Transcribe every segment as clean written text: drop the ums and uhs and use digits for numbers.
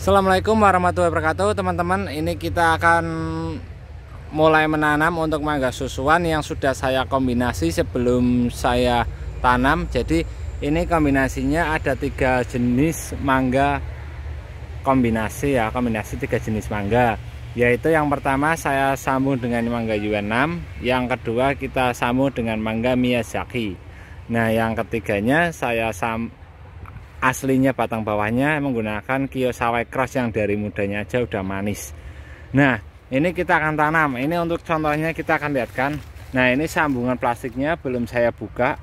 Assalamualaikum warahmatullahi wabarakatuh teman-teman. Ini kita akan mulai menanam untuk mangga susuan yang sudah saya kombinasi sebelum saya tanam. Jadi ini kombinasinya ada 3 jenis mangga kombinasi ya, kombinasi 3 jenis mangga. Yaitu yang pertama saya sambung dengan mangga UN6, yang kedua kita sambung dengan mangga Miyazaki. Nah yang ketiganya saya aslinya batang bawahnya menggunakan Kiyosawai Cross yang dari mudanya aja udah manis. Nah ini kita akan tanam. Ini untuk contohnya kita akan lihatkan. Nah ini sambungan plastiknya belum saya buka.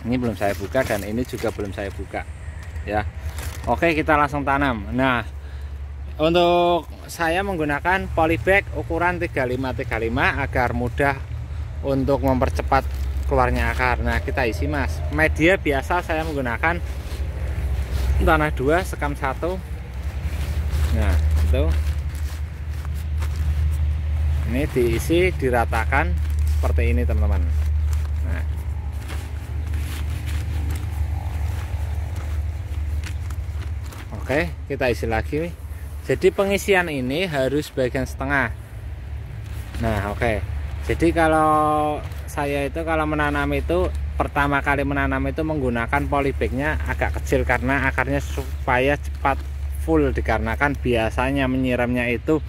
Ini belum saya buka dan ini juga belum saya buka ya. Oke kita langsung tanam. Nah untuk saya menggunakan polybag ukuran 35-35 agar mudah untuk mempercepat keluarnya akar. Nah kita isi mas. Media biasa saya menggunakan tanah 2 sekam 1. Nah itu ini diisi diratakan seperti ini teman-teman. Nah oke kita isi lagi. Jadi pengisian ini harus bagian setengah. Nah oke. Jadi kalau saya itu kalau menanam itu pertama kali menanam itu menggunakan polybagnya agak kecil karena akarnya supaya cepat full, dikarenakan biasanya menyiramnya itu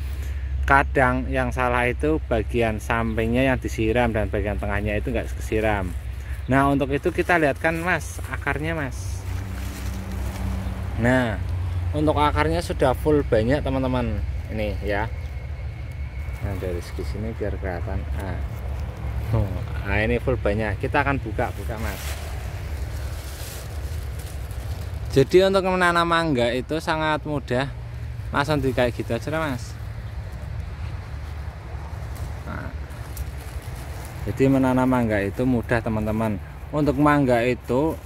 kadang yang salah itu bagian sampingnya yang disiram dan bagian tengahnya itu enggak kesiram. Nah untuk itu kita lihatkan mas akarnya mas. Nah untuk akarnya sudah full banyak teman-teman ini ya. Nah dari segi sini biar kelihatan. Nah ini full banyak. Kita akan buka mas. Jadi untuk menanam mangga itu sangat mudah. Langsung di kayak gitu aja mas. Nah, jadi menanam mangga itu mudah teman-teman. Untuk mangga itu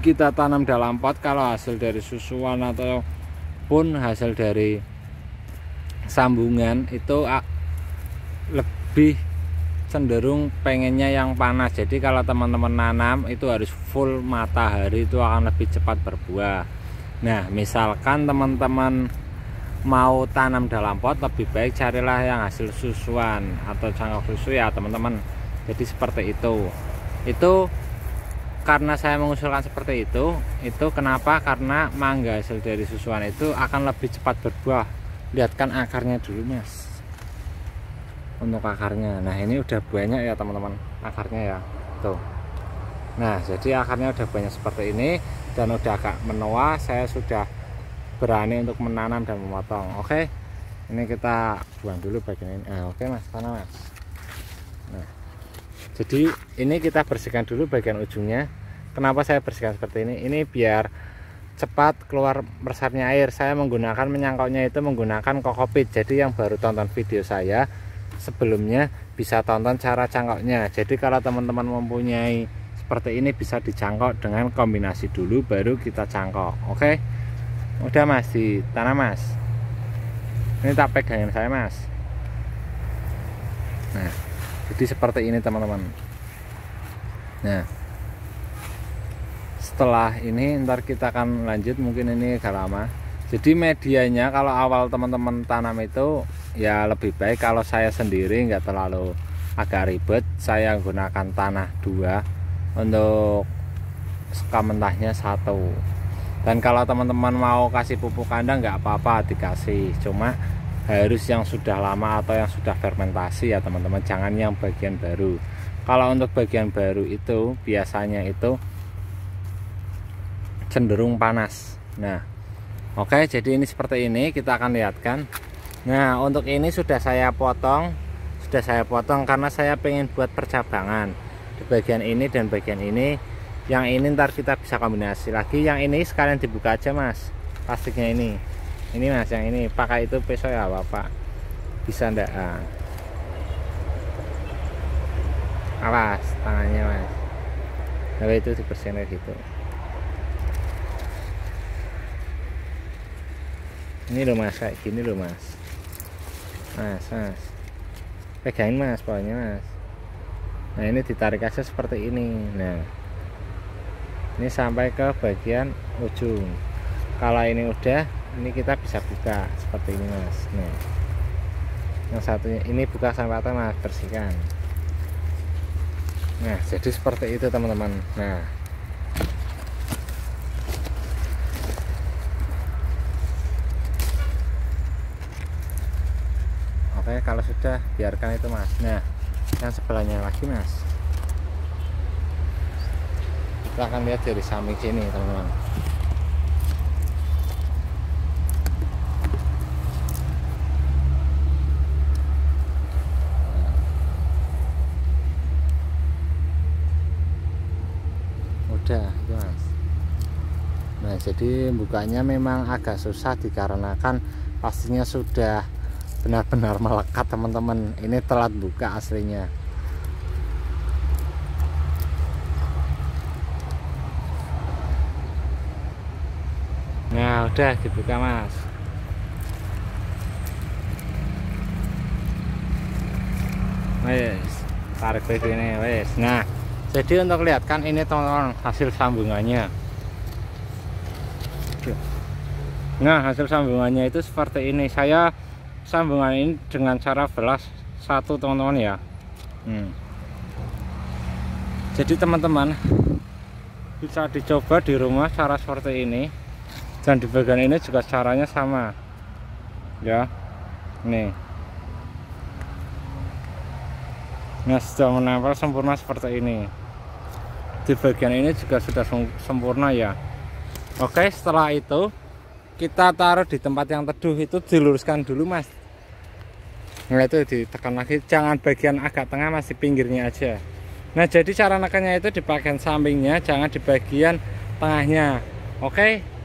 kita tanam dalam pot. Kalau hasil dari susuan ataupun hasil dari sambungan itu lebih cenderung pengennya yang panas. Jadi kalau teman-teman nanam itu harus full matahari, itu akan lebih cepat berbuah. Nah misalkan teman-teman mau tanam dalam pot, lebih baik carilah yang hasil susuan atau cangkok susu ya teman-teman. Jadi seperti itu karena saya mengusulkan seperti itu kenapa? Karena mangga hasil dari susuan itu akan lebih cepat berbuah. Lihatkan akarnya dulu mas. Untuk akarnya, nah ini udah banyak ya teman-teman akarnya ya tuh. Nah jadi akarnya udah banyak seperti ini dan udah agak menua. Saya sudah berani untuk menanam dan memotong. Oke ini kita buang dulu bagian ini. Oke mas, tanam mas. Nah jadi ini kita bersihkan dulu bagian ujungnya. Kenapa saya bersihkan seperti ini? Ini biar cepat keluar meresapnya air. Saya menggunakan menyangkutnya itu menggunakan kokopit. Jadi yang baru tonton video saya sebelumnya bisa tonton cara cangkoknya. Jadi kalau teman-teman mempunyai seperti ini bisa dicangkok dengan kombinasi dulu baru kita cangkok. Oke udah mas ditanam mas. Ini tak pegangin saya mas. Nah jadi seperti ini teman-teman. Nah setelah ini ntar kita akan lanjut, mungkin ini agak lama. Jadi medianya kalau awal teman-teman tanam itu ya lebih baik kalau saya sendiri nggak terlalu agak ribet. Saya gunakan tanah 2 untuk sekam mentahnya 1. Dan kalau teman-teman mau kasih pupuk kandang nggak apa-apa dikasih, cuma harus yang sudah lama atau yang sudah fermentasi ya teman-teman, jangan yang bagian baru. Kalau untuk bagian baru itu biasanya itu cenderung panas. Nah oke jadi ini seperti ini kita akan lihatkan. Nah untuk ini sudah saya potong karena saya pengen buat percabangan di bagian ini dan bagian ini. Yang ini ntar kita bisa kombinasi lagi. Yang ini sekalian dibuka aja mas plastiknya ini mas. Yang ini pakai itu pisau ya bapak, bisa ndak? Awas tangannya mas. Nah itu dibersihin gitu. Ini loh mas, kayak gini loh mas. Mas pegangin mas pokoknya mas. Nah ini ditarik aja seperti ini. Nah ini sampai ke bagian ujung. Kalau ini udah, ini kita bisa buka seperti ini mas. Nah, yang satunya ini buka sampai atas mas, bersihkan. Nah, jadi seperti itu teman-teman. Nah, oke, kalau sudah biarkan itu mas. Nah, yang sebelahnya lagi mas, kita akan lihat dari samping sini teman-teman. Udah itu mas. Nah, jadi bukanya memang agak susah dikarenakan pastinya sudah benar-benar melekat teman-teman. Ini telat buka aslinya. Nah, udah dibuka mas. Wes, tarik ke sini wes. Nah, jadi untuk lihat kan ini teman-teman hasil sambungannya. Nah, hasil sambungannya itu seperti ini. Saya sambungan ini dengan cara belas satu teman-teman ya. Jadi teman-teman bisa dicoba di rumah cara seperti ini. Dan di bagian ini juga caranya sama ya. Nih, nah sudah menempel sempurna seperti ini. Di bagian ini juga sudah sempurna ya. Oke, setelah itu kita taruh di tempat yang teduh, itu diluruskan dulu mas. Nah, itu ditekan lagi, jangan bagian agak tengah, masih pinggirnya aja. Nah, jadi cara nekannya itu di bagian sampingnya, jangan di bagian tengahnya. Oke.